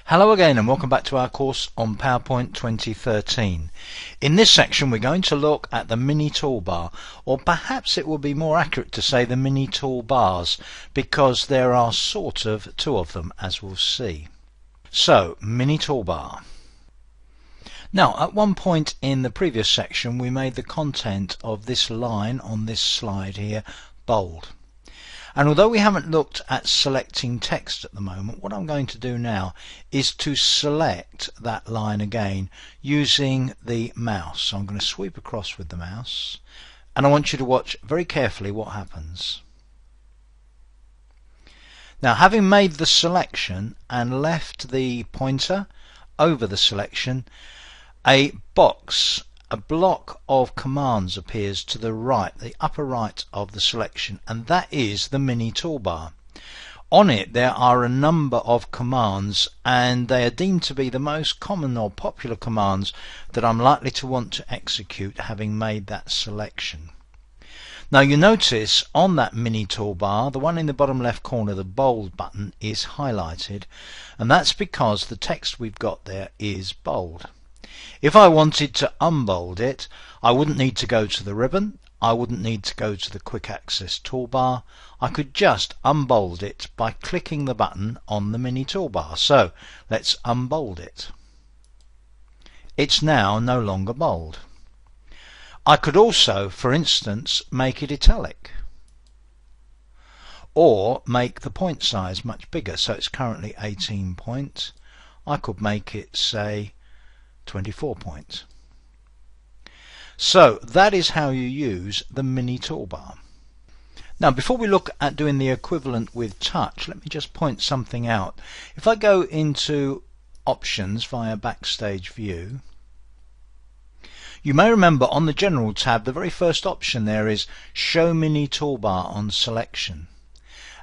Hello again and welcome back to our course on PowerPoint 2013. In this section we're going to look at the mini toolbar, or perhaps it would be more accurate to say the mini toolbars, because there are sort of two of them, as we'll see. So, mini toolbar. Now, at one point in the previous section we made the content of this line on this slide here bold. And although we haven't looked at selecting text at the moment, what I'm going to do now is to select that line again using the mouse. So I'm going to sweep across with the mouse, and I want you to watch very carefully what happens. Now, having made the selection and left the pointer over the selection, a block of commands appears to the right, the upper right of the selection, and that is the mini toolbar. On it there are a number of commands, and they are deemed to be the most common or popular commands that I'm likely to want to execute having made that selection. Now you notice on that mini toolbar, the one in the bottom left corner, the bold button, is highlighted, and that's because the text we've got there is bold. If I wanted to unbold it, I wouldn't need to go to the ribbon, I wouldn't need to go to the quick access toolbar, I could just unbold it by clicking the button on the mini toolbar. So let's unbold it. It's now no longer bold. I could also, for instance, make it italic, or make the point size much bigger. So it's currently 18 points. I could make it, say, 24 points. So that is how you use the mini toolbar. Now, before we look at doing the equivalent with touch, let me just point something out. If I go into options via backstage view, you may remember on the general tab the very first option there is show mini toolbar on selection,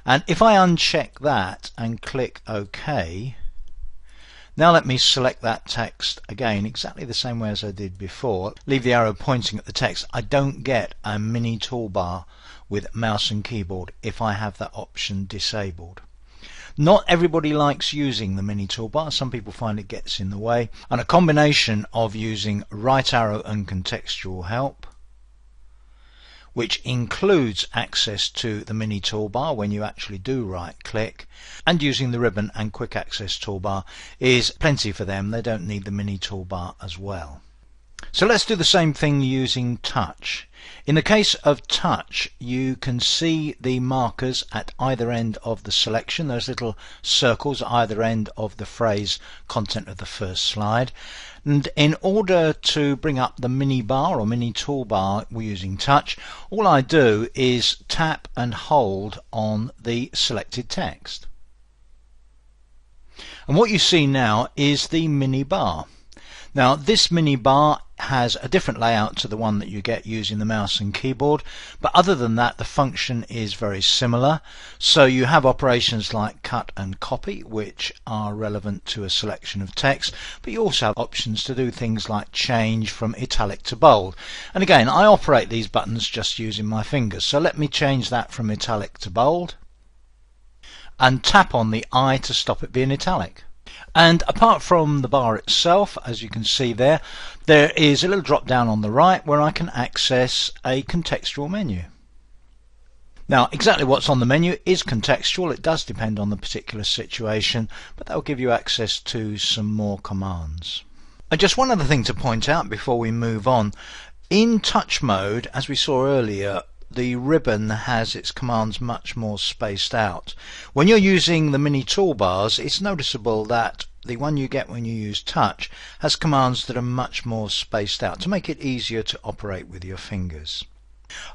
and if I uncheck that and click OK, now let me select that text again exactly the same way as I did before. Leave the arrow pointing at the text. I don't get a mini toolbar with mouse and keyboard if I have that option disabled. Not everybody likes using the mini toolbar. Some people find it gets in the way, and a combination of using right arrow and contextual help, which includes access to the mini toolbar when you actually do right click, and using the ribbon and quick access toolbar is plenty for them. They don't need the mini toolbar as well. So let's do the same thing using touch. In the case of touch, you can see the markers at either end of the selection, those little circles at either end of the phrase content of the first slide. And in order to bring up the mini bar or mini toolbar we're using touch, all I do is tap and hold on the selected text. And what you see now is the mini bar. Now this mini bar has a different layout to the one that you get using the mouse and keyboard, but other than that the function is very similar. So you have operations like cut and copy, which are relevant to a selection of text, but you also have options to do things like change from italic to bold. And again, I operate these buttons just using my fingers, so let me change that from italic to bold and tap on the I to stop it being italic. And apart from the bar itself, as you can see there, there is a little drop down on the right where I can access a contextual menu. Now exactly what's on the menu is contextual. It does depend on the particular situation, but that will give you access to some more commands. And just one other thing to point out before we move on. In touch mode, as we saw earlier, the ribbon has its commands much more spaced out. When you're using the mini toolbars, it's noticeable that the one you get when you use touch has commands that are much more spaced out to make it easier to operate with your fingers.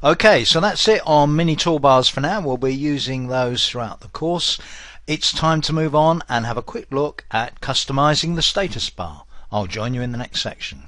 Okay, so that's it on mini toolbars for now. We'll be using those throughout the course. It's time to move on and have a quick look at customizing the status bar. I'll join you in the next section.